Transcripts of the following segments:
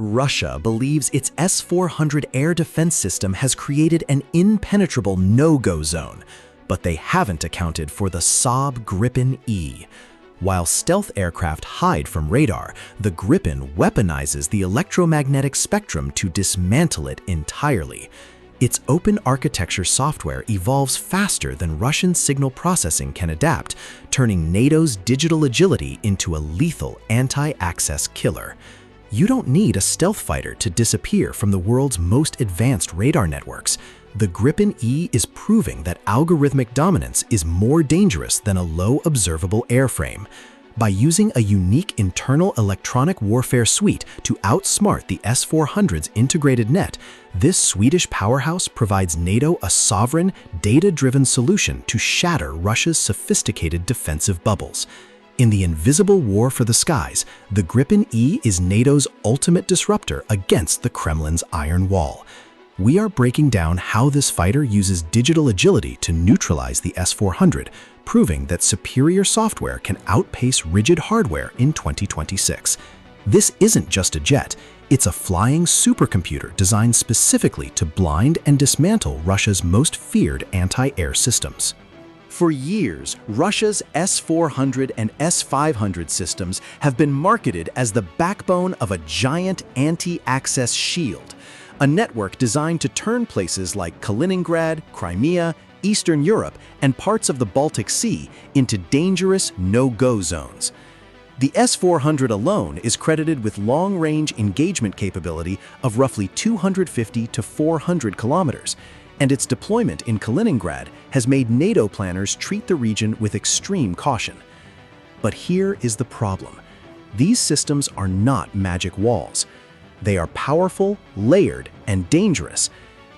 Russia believes its S-400 air defense system has created an impenetrable no-go zone, but they haven't accounted for the Saab Gripen E. While stealth aircraft hide from radar, the Gripen weaponizes the electromagnetic spectrum to dismantle it entirely. Its open architecture software evolves faster than Russian signal processing can adapt, turning NATO's digital agility into a lethal anti-access killer. You don't need a stealth fighter to disappear from the world's most advanced radar networks. The Gripen E is proving that algorithmic dominance is more dangerous than a low observable airframe. By using a unique internal electronic warfare suite to outsmart the S-400's integrated net, this Swedish powerhouse provides NATO a sovereign, data-driven solution to shatter Russia's sophisticated defensive bubbles. In the invisible war for the skies, the Gripen E is NATO's ultimate disruptor against the Kremlin's iron wall. We are breaking down how this fighter uses digital agility to neutralize the S-400, proving that superior software can outpace rigid hardware in 2026. This isn't just a jet, it's a flying supercomputer designed specifically to blind and dismantle Russia's most feared anti-air systems. For years, Russia's S-400 and S-500 systems have been marketed as the backbone of a giant anti-access shield, a network designed to turn places like Kaliningrad, Crimea, Eastern Europe, and parts of the Baltic Sea into dangerous no-go zones. The S-400 alone is credited with long-range engagement capability of roughly 250 to 400 kilometers, and its deployment in Kaliningrad has made NATO planners treat the region with extreme caution. But here is the problem. These systems are not magic walls. They are powerful, layered, and dangerous,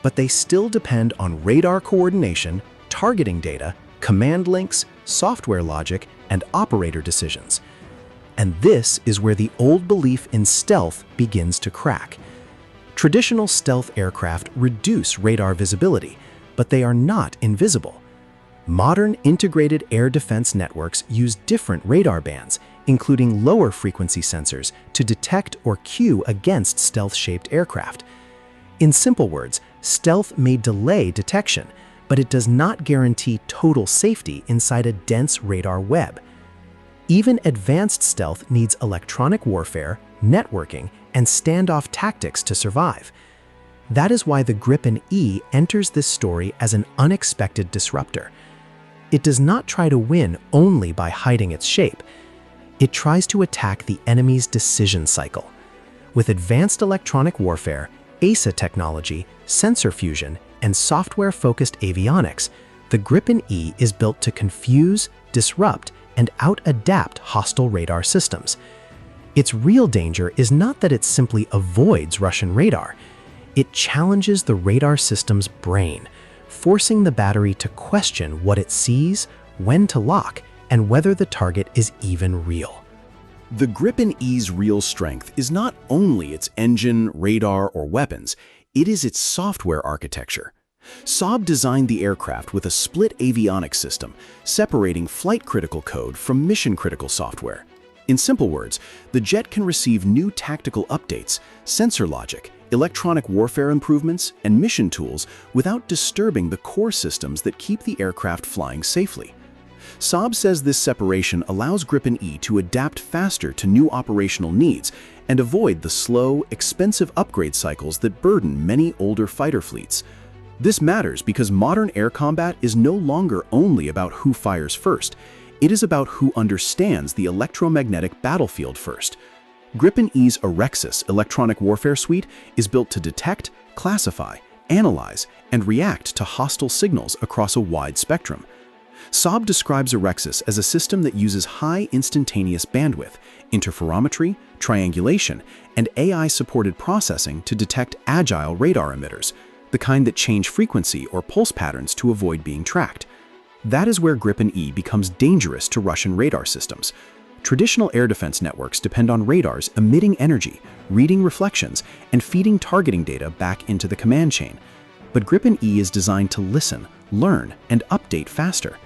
but they still depend on radar coordination, targeting data, command links, software logic, and operator decisions. And this is where the old belief in stealth begins to crack. Traditional stealth aircraft reduce radar visibility, but they are not invisible. Modern integrated air defense networks use different radar bands, including lower frequency sensors, to detect or cue against stealth-shaped aircraft. In simple words, stealth may delay detection, but it does not guarantee total safety inside a dense radar web. Even advanced stealth needs electronic warfare, networking, and standoff tactics to survive. That is why the Gripen E enters this story as an unexpected disruptor. It does not try to win only by hiding its shape. It tries to attack the enemy's decision cycle. With advanced electronic warfare, AESA technology, sensor fusion, and software-focused avionics, the Gripen E is built to confuse, disrupt, and out-adapt hostile radar systems. Its real danger is not that it simply avoids Russian radar. It challenges the radar system's brain, forcing the battery to question what it sees, when to lock, and whether the target is even real. The Gripen E's real strength is not only its engine, radar, or weapons, it is its software architecture. Saab designed the aircraft with a split avionics system, separating flight-critical code from mission-critical software. In simple words, the jet can receive new tactical updates, sensor logic, electronic warfare improvements, and mission tools without disturbing the core systems that keep the aircraft flying safely. Saab says this separation allows Gripen E to adapt faster to new operational needs and avoid the slow, expensive upgrade cycles that burden many older fighter fleets. This matters because modern air combat is no longer only about who fires first. It is about who understands the electromagnetic battlefield first. Gripen E's Arexis electronic warfare suite is built to detect, classify, analyze, and react to hostile signals across a wide spectrum. Saab describes Arexis as a system that uses high instantaneous bandwidth, interferometry, triangulation, and AI-supported processing to detect agile radar emitters, the kind that change frequency or pulse patterns to avoid being tracked. That is where Gripen E becomes dangerous to Russian radar systems. Traditional air defense networks depend on radars emitting energy, reading reflections, and feeding targeting data back into the command chain. But Gripen E is designed to listen, learn, and update faster.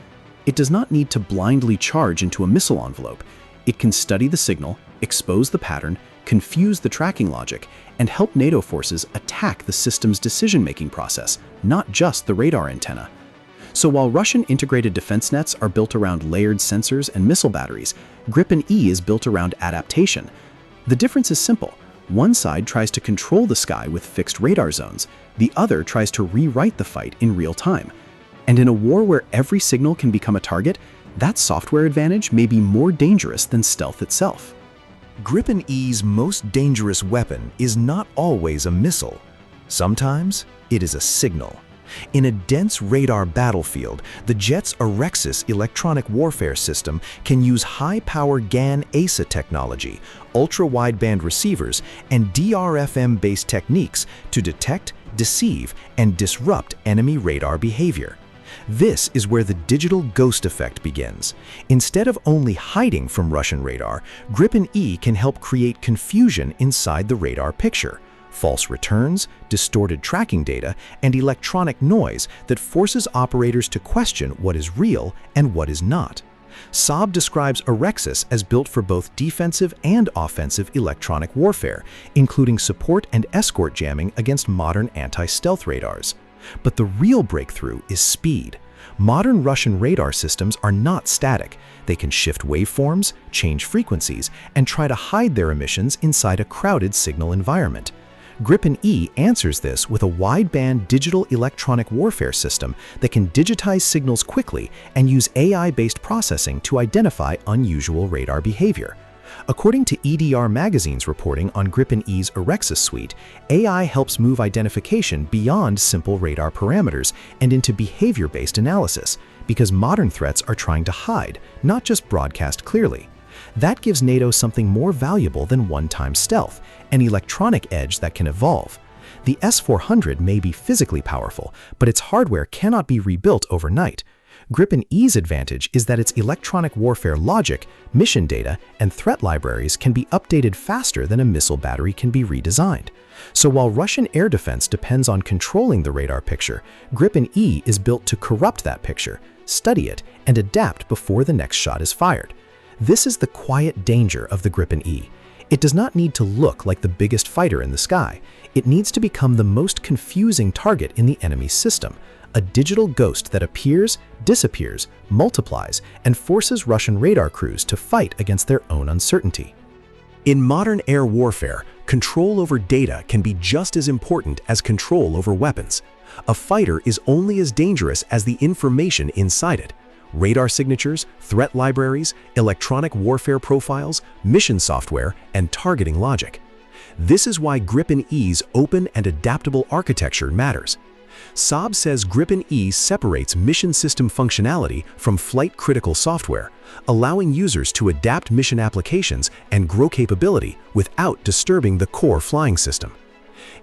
It does not need to blindly charge into a missile envelope. It can study the signal, expose the pattern, confuse the tracking logic, and help NATO forces attack the system's decision-making process, not just the radar antenna. So while Russian integrated defense nets are built around layered sensors and missile batteries, Gripen E is built around adaptation. The difference is simple. One side tries to control the sky with fixed radar zones. The other tries to rewrite the fight in real time. And in a war where every signal can become a target, that software advantage may be more dangerous than stealth itself. Gripen E's most dangerous weapon is not always a missile. Sometimes it is a signal. In a dense radar battlefield, the jet's Arexis electronic warfare system can use high-power GaN-AESA technology, ultra-wideband receivers, and DRFM-based techniques to detect, deceive, and disrupt enemy radar behavior. This is where the digital ghost effect begins. Instead of only hiding from Russian radar, Gripen E can help create confusion inside the radar picture. False returns, distorted tracking data, and electronic noise that forces operators to question what is real and what is not. Saab describes Arexis as built for both defensive and offensive electronic warfare, including support and escort jamming against modern anti-stealth radars. But the real breakthrough is speed. Modern Russian radar systems are not static. They can shift waveforms, change frequencies, and try to hide their emissions inside a crowded signal environment. Gripen E answers this with a wideband digital electronic warfare system that can digitize signals quickly and use AI-based processing to identify unusual radar behavior. According to EDR Magazine's reporting on Gripen E's Arexis suite, AI helps move identification beyond simple radar parameters and into behavior-based analysis, because modern threats are trying to hide, not just broadcast clearly. That gives NATO something more valuable than one-time stealth, an electronic edge that can evolve. The S-400 may be physically powerful, but its hardware cannot be rebuilt overnight. Gripen E's advantage is that its electronic warfare logic, mission data, and threat libraries can be updated faster than a missile battery can be redesigned. So while Russian air defense depends on controlling the radar picture, Gripen E is built to corrupt that picture, study it, and adapt before the next shot is fired. This is the quiet danger of the Gripen E. It does not need to look like the biggest fighter in the sky. It needs to become the most confusing target in the enemy's system, a digital ghost that appears, disappears, multiplies, and forces Russian radar crews to fight against their own uncertainty. In modern air warfare, control over data can be just as important as control over weapons. A fighter is only as dangerous as the information inside it. Radar signatures, threat libraries, electronic warfare profiles, mission software, and targeting logic. This is why Gripen E's open and adaptable architecture matters. Saab says Gripen E separates mission system functionality from flight-critical software, allowing users to adapt mission applications and grow capability without disturbing the core flying system.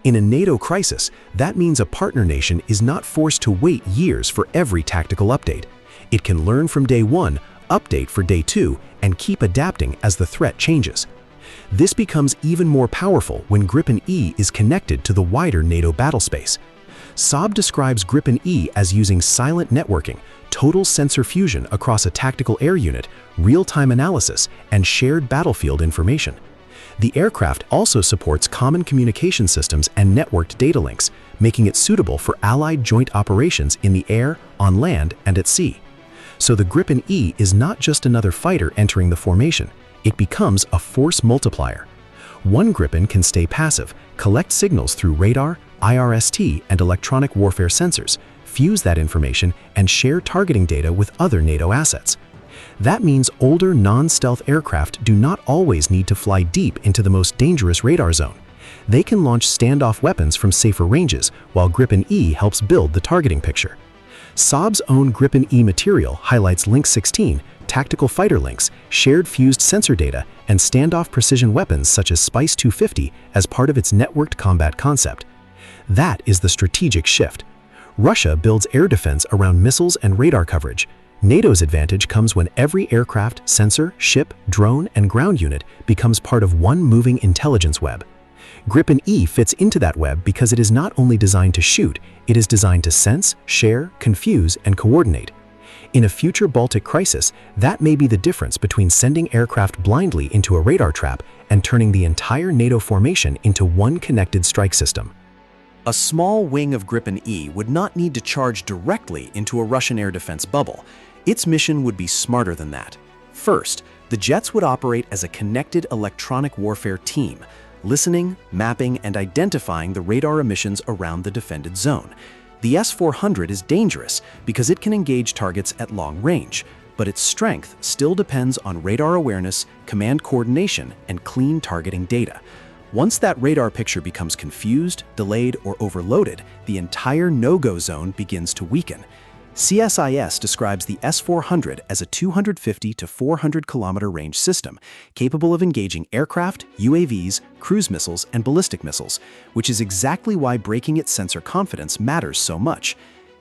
In a NATO crisis, that means a partner nation is not forced to wait years for every tactical update. It can learn from day one, update for day two, and keep adapting as the threat changes. This becomes even more powerful when Gripen E is connected to the wider NATO battlespace. Saab describes Gripen E as using silent networking, total sensor fusion across a tactical air unit, real-time analysis, and shared battlefield information. The aircraft also supports common communication systems and networked data links, making it suitable for allied joint operations in the air, on land, and at sea. So the Gripen E is not just another fighter entering the formation, it becomes a force multiplier. One Gripen can stay passive, collect signals through radar, IRST, and electronic warfare sensors, fuse that information, and share targeting data with other NATO assets. That means older non-stealth aircraft do not always need to fly deep into the most dangerous radar zone. They can launch standoff weapons from safer ranges, while Gripen E helps build the targeting picture. Saab's own Gripen E material highlights Link 16, tactical fighter links, shared fused sensor data, and standoff precision weapons such as Spice 250 as part of its networked combat concept. That is the strategic shift. Russia builds air defense around missiles and radar coverage. NATO's advantage comes when every aircraft, sensor, ship, drone, and ground unit becomes part of one moving intelligence web. Gripen E fits into that web because it is not only designed to shoot, it is designed to sense, share, confuse, and coordinate. In a future Baltic crisis, that may be the difference between sending aircraft blindly into a radar trap and turning the entire NATO formation into one connected strike system. A small wing of Gripen E would not need to charge directly into a Russian air defense bubble. Its mission would be smarter than that. First, the jets would operate as a connected electronic warfare team, listening, mapping, and identifying the radar emissions around the defended zone. The S-400 is dangerous because it can engage targets at long range, but its strength still depends on radar awareness, command coordination, and clean targeting data. Once that radar picture becomes confused, delayed, or overloaded, the entire no-go zone begins to weaken. CSIS describes the S-400 as a 250 to 400 kilometer range system, capable of engaging aircraft, UAVs, cruise missiles, and ballistic missiles, which is exactly why breaking its sensor confidence matters so much.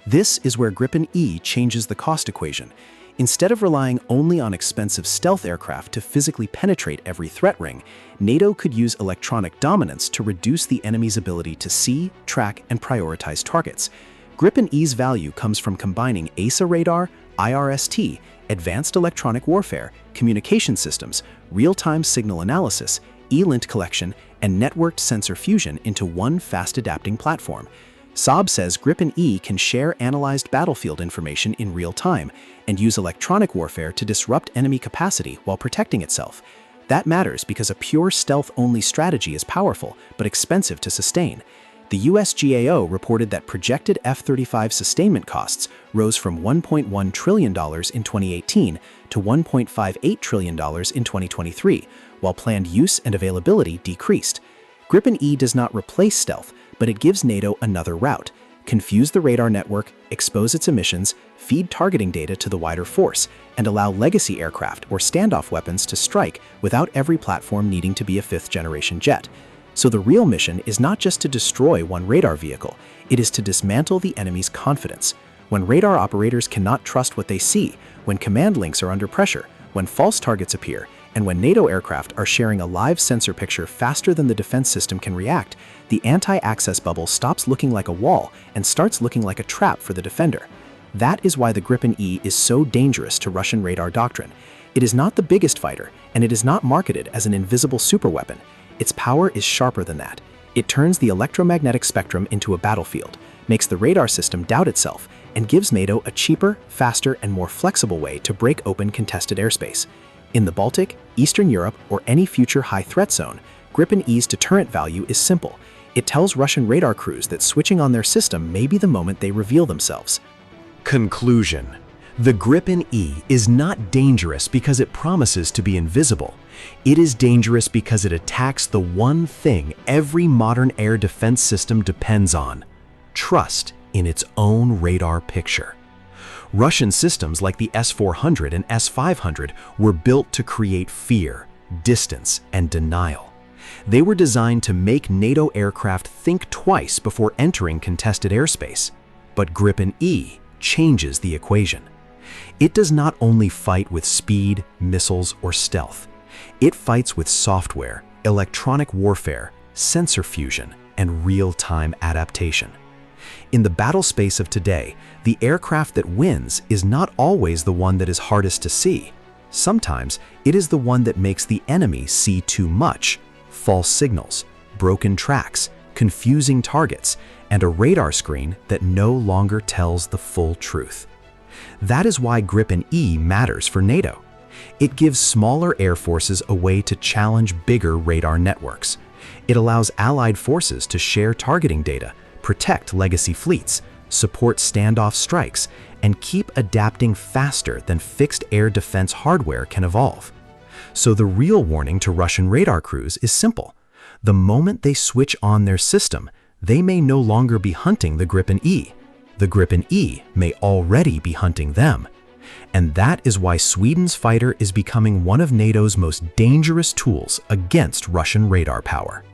This is where Gripen E changes the cost equation. Instead of relying only on expensive stealth aircraft to physically penetrate every threat ring, NATO could use electronic dominance to reduce the enemy's ability to see, track, and prioritize targets. Gripen E's value comes from combining AESA radar, IRST, advanced electronic warfare, communication systems, real-time signal analysis, E-lint collection, and networked sensor fusion into one fast-adapting platform. Saab says Gripen E can share analyzed battlefield information in real time and use electronic warfare to disrupt enemy capacity while protecting itself. That matters because a pure stealth-only strategy is powerful but expensive to sustain. The USGAO reported that projected F-35 sustainment costs rose from $1.1 trillion in 2018 to $1.58 trillion in 2023, while planned use and availability decreased. Gripen E does not replace stealth, but it gives NATO another route: confuse the radar network, expose its emissions, feed targeting data to the wider force, and allow legacy aircraft or standoff weapons to strike without every platform needing to be a fifth-generation jet. So the real mission is not just to destroy one radar vehicle, it is to dismantle the enemy's confidence. When radar operators cannot trust what they see, when command links are under pressure, when false targets appear, and when NATO aircraft are sharing a live sensor picture faster than the defense system can react, the anti-access bubble stops looking like a wall and starts looking like a trap for the defender. That is why the Gripen E is so dangerous to Russian radar doctrine. It is not the biggest fighter, and it is not marketed as an invisible superweapon. Its power is sharper than that. It turns the electromagnetic spectrum into a battlefield, makes the radar system doubt itself, and gives NATO a cheaper, faster, and more flexible way to break open contested airspace. In the Baltic, Eastern Europe, or any future high-threat zone, Gripen E's deterrent value is simple. It tells Russian radar crews that switching on their system may be the moment they reveal themselves. Conclusion: the Gripen E is not dangerous because it promises to be invisible. It is dangerous because it attacks the one thing every modern air defense system depends on: trust in its own radar picture. Russian systems like the S-400 and S-500 were built to create fear, distance, and denial. They were designed to make NATO aircraft think twice before entering contested airspace. But Gripen E changes the equation. It does not only fight with speed, missiles, or stealth. It fights with software, electronic warfare, sensor fusion, and real-time adaptation. In the battle space of today, the aircraft that wins is not always the one that is hardest to see. Sometimes it is the one that makes the enemy see too much: false signals, broken tracks, confusing targets, and a radar screen that no longer tells the full truth. That is why Gripen E matters for NATO. It gives smaller air forces a way to challenge bigger radar networks. It allows allied forces to share targeting data, protect legacy fleets, support standoff strikes, and keep adapting faster than fixed air defense hardware can evolve. So the real warning to Russian radar crews is simple: the moment they switch on their system, they may no longer be hunting the Gripen E. The Gripen E may already be hunting them. And that is why Sweden's fighter is becoming one of NATO's most dangerous tools against Russian radar power.